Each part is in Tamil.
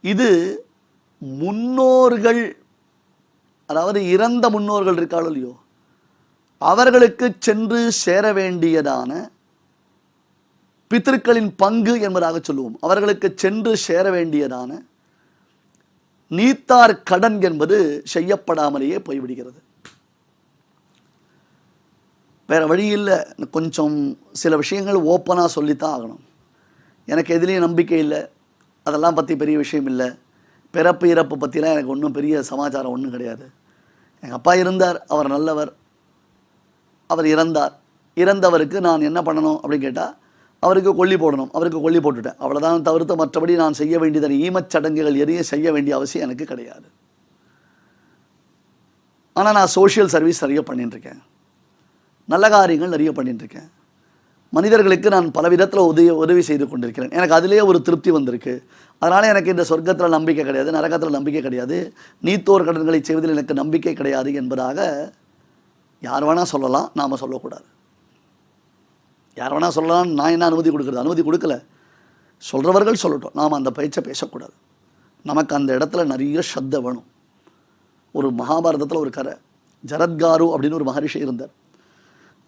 இது முன்னோர்கள், அதாவது இறந்த முன்னோர்கள் இருக்காளோ இல்லையோ, அவர்களுக்கு சென்று சேர வேண்டியதான பித்ருக்களின் பங்கு என்பதாக சொல்லுவோம். அவர்களுக்கு சென்று சேர வேண்டியதான நீத்தார் கடன் என்பது செய்யப்படாமலேயே போய்விடுகிறது. வேற வழி இல்லை. கொஞ்சம் சில விஷயங்கள் ஓப்பனாக சொல்லித்தான் ஆகணும். எனக்கு எதுலேயும் நம்பிக்கை இல்லை, அதெல்லாம் பற்றி பெரிய விஷயம் இல்லை. பிறப்பு இறப்பு பற்றிலாம் எனக்கு ஒன்றும் பெரிய சமாச்சாரம் ஒன்றும் கிடையாது. எங்கள் அப்பா இருந்தார், அவர் நல்லவர், அவர் இறந்தார். இறந்தவருக்கு நான் என்ன பண்ணணும் அப்படின்னு கேட்டால், அவருக்கு கொல்லி போடணும். அவருக்கு கொல்லி போட்டுட்டேன், அவ்வளோதான். தவிர்த்து மற்றபடி நான் செய்ய வேண்டியது ஈமச்சடங்குகள் எதையும் செய்ய வேண்டிய அவசியம் எனக்கு கிடையாது. ஆனால் நான் சோஷியல் சர்வீஸ் நிறைய பண்ணிட்டுருக்கேன், நல்ல காரியங்கள் நிறைய பண்ணிட்டுருக்கேன். மனிதர்களுக்கு நான் பல விதத்தில் உதவி செய்து கொண்டிருக்கிறேன். எனக்கு அதிலே ஒரு திருப்தி வந்திருக்கு. அதனால் எனக்கு இந்த சொர்க்கத்தில் நம்பிக்கை கிடையாது, நரகத்தில் நம்பிக்கை கிடையாது, நீத்தோர் கடன்களை செய்வதில் எனக்கு நம்பிக்கை கிடையாது என்பதாக யார் வேணால் சொல்லலாம், நாம் சொல்லக்கூடாது. யார் வேணால் சொல்லலாம், நான் என்ன அனுமதி கொடுக்குறது? அனுமதி கொடுக்கல, சொல்கிறவர்கள் சொல்லட்டும், நாம் அந்த பேச்சை பேசக்கூடாது. நமக்கு அந்த இடத்துல நிறைய சத்த வேணும். ஒரு மகாபாரதத்தில் ஒரு கரை, ஜரத்காரு அப்படின்னு ஒரு மகரிஷி இருந்தார்.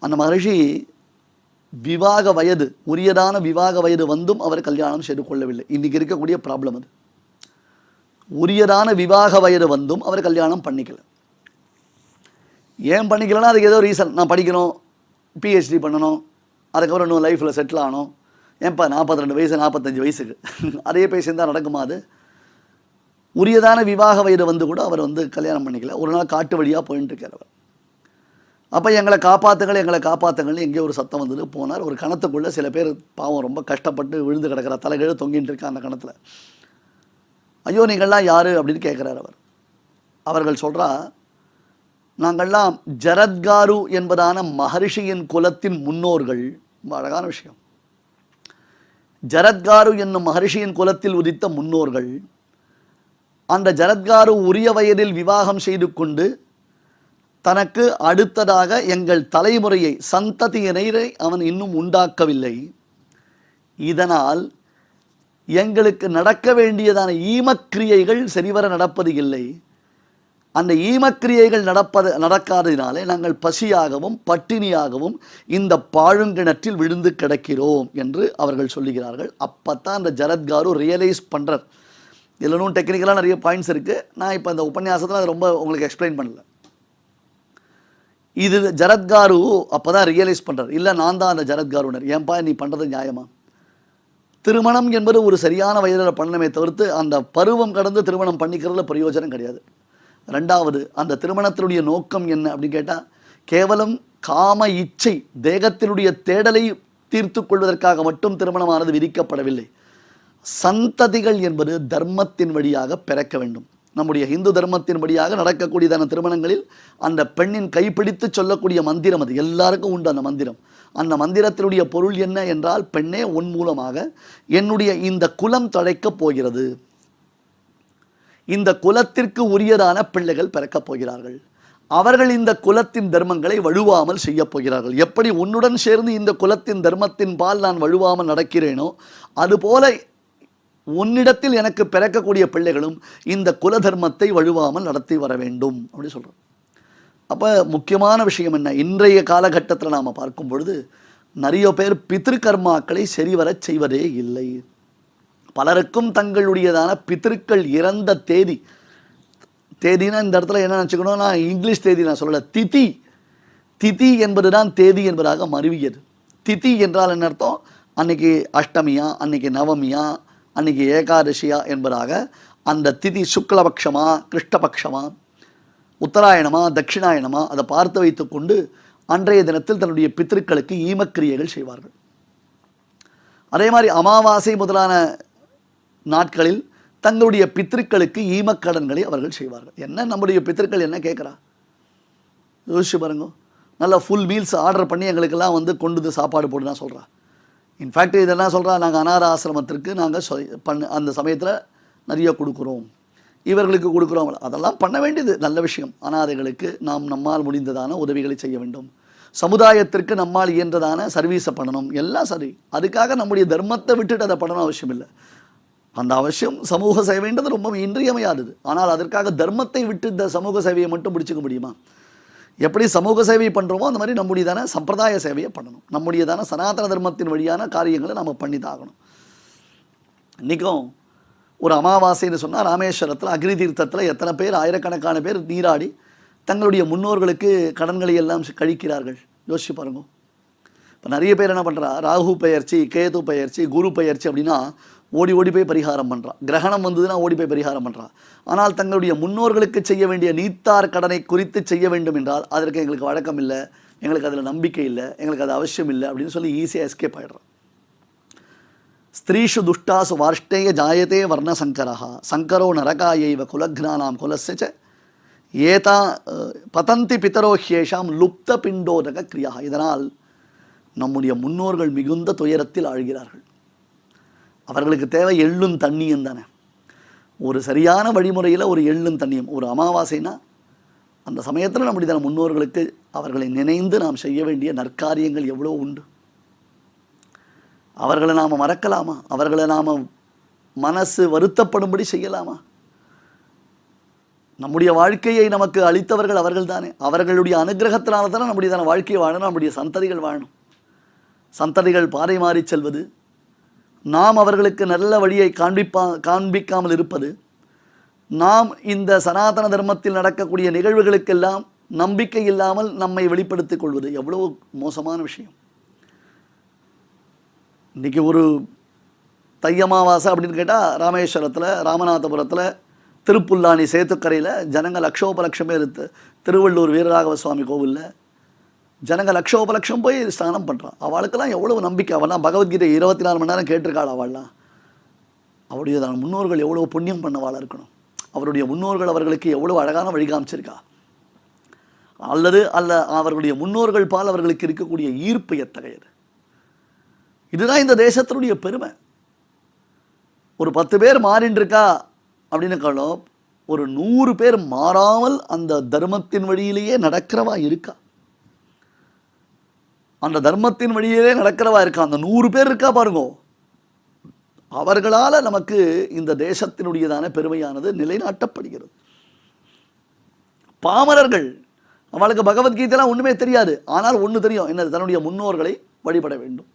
அந்த மகரிஷி விவாக வயது, உரியதான விவாக வயது வந்தும் அவர் கல்யாணம் செய்து கொள்ளவில்லை. இன்றைக்கி இருக்கக்கூடிய ப்ராப்ளம் அது. உரியதான விவாக வயது வந்தும் அவர் கல்யாணம் பண்ணிக்கல. ஏன் பண்ணிக்கலன்னா அதுக்கு ஏதோ ரீசன். நான் படிக்கணும், பிஹெச்டி பண்ணணும், அதுக்கப்புறம் இன்னும் லைஃப்பில் செட்டில் ஆகணும். ஏன்ப்பா 42 வயசு 45 வயசுக்கு அதே பேசியிருந்தால் நடக்குமா? அது உரியதான விவாக வயது வந்து கூட அவர் கல்யாணம் பண்ணிக்கல. ஒரு நாள் காட்டு வழியாக போயிட்டு இருக்கார் அவர். அப்போ எங்களை காப்பாற்றுங்கள்னு எங்கேயோ ஒரு சத்தம் வந்தது. போனார். ஒரு கணத்துக்குள்ளே சில பேர் பாவம் ரொம்ப கஷ்டப்பட்டு விழுந்து கிடக்கிற, தலைகீழ தொங்கிட்டு இருக்கா அந்த கணத்தில். ஐயோ நீங்கள்லாம் யார் அப்படின்னு கேட்குறார் அவர். அவர்கள் சொல்கிறா, நாங்கள்லாம் ஜரத்காரு என்பதான மகரிஷியின் குலத்தின் முன்னோர்கள். அழகான விஷயம். ஜரத்காரு என்னும் மகரிஷியின் குலத்தில் உதித்த முன்னோர்கள். அந்த ஜரத்காரு உரிய வயதில் விவாகம் செய்து கொண்டு தனக்கு அடுத்ததாக எங்கள் தலைமுறையை, சந்ததியினரை அவன் இன்னும் உண்டாக்கவில்லை. இதனால் எங்களுக்கு நடக்க வேண்டியதான ஈமக்கிரியைகள் சரிவர நடப்பது இல்லை. அந்த ஈமக்கிரியைகள் நடக்காததினாலே நாங்கள் பசியாகவும் பட்டினியாகவும் இந்த பாழுங்கிணற்றில் விழுந்து கிடக்கிறோம் என்று அவர்கள் சொல்லுகிறார்கள். அப்போத்தான் அந்த ஜரத்காரு ரியலைஸ் பண்ணுறார். இதில் இன்னும் டெக்னிக்கலாக நிறைய பாயிண்ட்ஸ் இருக்குது. நான் இப்போ அந்த உபன்யாசத்தில் அதை ரொம்ப உங்களுக்கு எக்ஸ்பிளைன் பண்ணல. இது ஜரத்காரு அப்போ தான் ரியலைஸ் பண்ணுறார், இல்லை நான் தான் அந்த ஜரத்காருனர். ஏன்பா நீ பண்ணுறது நியாயமா? திருமணம் என்பது ஒரு சரியான வயதில் பண்ணணுமே தவிர்த்து அந்த பருவம் கடந்து திருமணம் பண்ணிக்கிறதுல பிரயோஜனம் கிடையாது. ரெண்டாவது, அந்த திருமணத்தினுடைய நோக்கம் என்ன அப்படின்னு கேட்டால், கேவலம் காம இச்சை, தேகத்தினுடைய தேடலை தீர்த்து கொள்வதற்காக மட்டும் திருமணமானது விதிக்கப்படவில்லை. சந்ததிகள் என்பது தர்மத்தின் வழியாக பிறக்க வேண்டும். நம்முடைய இந்து தர்மத்தின் வழியாக நடக்கக்கூடியதான திருமணங்களில் அந்த பெண்ணின் கைப்பிடித்து சொல்லக்கூடிய மந்திரம், அது எல்லாருக்கும் உண்டு அந்த மந்திரம். அந்த மந்திரத்தினுடைய பொருள் என்ன என்றால், பெண்ணே உன் மூலமாக என்னுடைய இந்த குலம் தழைக்கப் போகிறது, இந்த குலத்திற்கு உரியதான பிள்ளைகள் பிறக்கப் போகிறார்கள், அவர்கள் இந்த குலத்தின் தர்மங்களை வழுவாமல் செய்ய போகிறார்கள். எப்படி உன்னுடன் சேர்ந்து இந்த குலத்தின் தர்மத்தின் பால் நான் வழுவாமல் நடக்கிறேனோ, அதுபோல உன்னிடத்தில் எனக்கு பிறக்கக்கூடிய பிள்ளைகளும் இந்த குல தர்மத்தை வழுவாமல் நடத்தி வர வேண்டும் அப்படி சொல்கிறோம். அப்போ முக்கியமான விஷயம் என்ன, இன்றைய காலகட்டத்தில் நாம் பார்க்கும் பொழுது நிறைய பேர் பித்ருக்கர்மாக்களை சரிவர செய்வதே இல்லை. பலருக்கும் தங்களுடையதான பித்ருக்கள் இறந்த தேதினா இந்த இடத்துல என்ன நினச்சிக்கணும், நான் இங்கிலீஷ் தேதி நான் சொல்லலை, திதி என்பது தான் தேதி என்பதாக மருவியது. திதி என்றால் என்ன அர்த்தம்? அன்னைக்கு அஷ்டமியா, அன்னைக்கு நவமியா, அன்னைக்கு ஏகாதசியா என்பதாக அந்த திதி சுக்லபக்ஷமா கிருஷ்ணபக்ஷமா உத்தராயணமா தட்சிணாயணமா அதை பார்த்து வைத்து கொண்டு அன்றைய தினத்தில் தன்னுடைய பித்ருக்களுக்கு ஈமக்கிரியைகள் செய்வார்கள். அதே மாதிரி அமாவாசை முதலான நாட்களில் தங்களுடைய பித்ருக்களுக்கு ஈமக்கடன்களை அவர்கள் செய்வார்கள். என்ன நம்முடைய பித்ருக்கள் என்ன கேட்குறா யோசிச்சு பாருங்க. நல்லா ஃபுல் மீல்ஸ் ஆர்டர் பண்ணி எங்களுக்கெல்லாம் கொண்டு சாப்பாடு போட்டு தான் சொல்கிறா. இன்ஃபேக்ட் இதெல்லாம் சொல்கிறா, நாங்கள் அநாத ஆசிரமத்திற்கு நாங்கள் அந்த சமயத்தில் நிறைய கொடுக்குறோம், இவர்களுக்கு கொடுக்குறோம். அதெல்லாம் பண்ண வேண்டியது நல்ல விஷயம். அநாதைகளுக்கு நாம் நம்மால் முடிந்ததான உதவிகளை செய்ய வேண்டும், சமுதாயத்திற்கு நம்மால் இயன்றதான சர்வீஸை பண்ணணும், எல்லாம் சரி. அதுக்காக நம்முடைய தர்மத்தை விட்டுட்டு அதை பண்ணணும் அவசியம் இல்லை. அந்த அவசியம் சமூக சேவைன்றது ரொம்ப இன்றியமையாதது. ஆனால் அதற்காக தர்மத்தை விட்டு இந்த சமூக சேவையை மட்டும் பிடிச்சிக்க முடியுமா? எப்படி சமூக சேவை பண்ணுறோமோ அந்த மாதிரி நம்முடையதான சம்பிரதாய சேவையை பண்ணணும். நம்முடையதான சனாதன தர்மத்தின் வழியான காரியங்களை நம்ம பண்ணி தாகணும். இன்றைக்கும் ஒரு அமாவாசைன்னு சொன்னால் ராமேஸ்வரத்தில் அக்னி தீர்த்தத்தில் எத்தனை பேர், ஆயிரக்கணக்கான பேர் நீராடி தங்களுடைய முன்னோர்களுக்கு கடன்களை எல்லாம் கழிக்கிறார்கள். யோசிச்சு பாருங்க. இப்போ நிறைய பேர் என்ன பண்ணுறா, ராகு பெயர்ச்சி, கேது பெயர்ச்சி, குரு பெயர்ச்சி அப்படின்னா ஓடி ஓடி போய் பரிகாரம் பண்ணுறான். கிரகணம் வந்ததுன்னா ஓடி போய் பரிகாரம் பண்ணுறான். ஆனால் தங்களுடைய முன்னோர்களுக்கு செய்ய வேண்டிய நீத்தார் கடனை குறித்து செய்ய வேண்டும் என்றால் அதற்கு எங்களுக்கு வழக்கம் இல்லை, எங்களுக்கு அதில் நம்பிக்கை இல்லை, எங்களுக்கு அது அவசியம் இல்லை அப்படின்னு சொல்லி ஈஸியாக எஸ்கேப் ஆகிடுறான். ஸ்திரீஷு துஷ்டாசு வார்ஷ்டேய ஜாயத்தே வர்ணசங்கரா சங்கரோ நரகாயைவ குலக்னானாம் குலஸ்ய ஏதா பதந்தி பிதரோஹ்யேஷாம் லுப்த பிண்டோதக கிரியா. இதனால் நம்முடைய முன்னோர்கள் மிகுந்த துயரத்தில் ஆழ்கிறார்கள். அவர்களுக்கு தேவை எள்ளும் தண்ணியும் தானே. ஒரு சரியான வழிமுறையில் ஒரு எள்ளும் தண்ணியும். ஒரு அமாவாசைனா அந்த சமயத்தில் நம்முடைய முன்னோர்களுக்கு அவர்களை நினைந்து நாம் செய்ய வேண்டிய நற்காரியங்கள் எவ்வளோ உண்டு. அவர்களை நாம் மறக்கலாமா? அவர்களை நாம் மனசு வருத்தப்படும்படி செய்யலாமா? நம்முடைய வாழ்க்கையை நமக்கு அளித்தவர்கள் அவர்கள் தானே. அவர்களுடைய அனுகிரகத்தினால தானே நம்முடைய வாழ்க்கையை வாழணும், நம்முடைய சந்ததிகள் வாழணும். சந்ததிகள் பாதை மாறி செல்வது, நாம் அவர்களுக்கு நல்ல வழியை காண்பிக்காமல் இருப்பது, நாம் இந்த சனாதன தர்மத்தில் நடக்கக்கூடிய நிகழ்வுகளுக்கெல்லாம் நம்பிக்கை இல்லாமல் நம்மை வெளிப்படுத்திக் கொள்வது எவ்வளவு மோசமான விஷயம். இன்றைக்கி ஒரு தை அமாவாசை அப்படின்னு கேட்டால் ராமேஸ்வரத்தில், ராமநாதபுரத்தில், திருப்புல்லானி சேத்துக்கரையில் ஜனங்க லட்சோபலட்சமே இருக்கு. திருவள்ளூர் வீரராகவ சுவாமி கோவிலில் ஜனங்க லட்சோபலட்சம் போய் ஸ்நானம் பண்ணுறான். அவளுக்கெல்லாம் எவ்வளவு நம்பிக்கை. அவள்லாம் பகவத்கீதை 24 மணி நேரம் கேட்டிருக்காள். அவள்லாம் அவருடைய முன்னோர்கள் எவ்வளோ புண்ணியம் பண்ணவாள் இருக்கணும். அவருடைய முன்னோர்கள் அவர்களுக்கு எவ்வளோ அழகான வழி காமிச்சிருக்கா. அவர்களுடைய முன்னோர்கள் பால் அவர்களுக்கு இருக்கக்கூடிய ஈர்ப்பு எத்தகையது. இதுதான் இந்த தேசத்தினுடைய பெருமை. ஒரு 10 பேர் மாறின்னு இருக்கா அப்படின்னு காலம், ஒரு 100 பேர் மாறாமல் அந்த தர்மத்தின் வழியிலேயே நடக்கிறவா இருக்கா. அந்த தர்மத்தின் வழியிலே நடக்கிறவா இருக்கா. அந்த 100 பேர் இருக்கா பாருங்க. அவர்களால் நமக்கு இந்த தேசத்தினுடையதான பெருமையானது நிலைநாட்டப்படுகிறது. பாமரர்கள், அவளுக்கு பகவத்கீதைலாம் ஒன்றுமே தெரியாது. ஆனால் ஒன்று தெரியும், என்ன, தன்னுடைய முன்னோர்களை வழிபட வேண்டும்.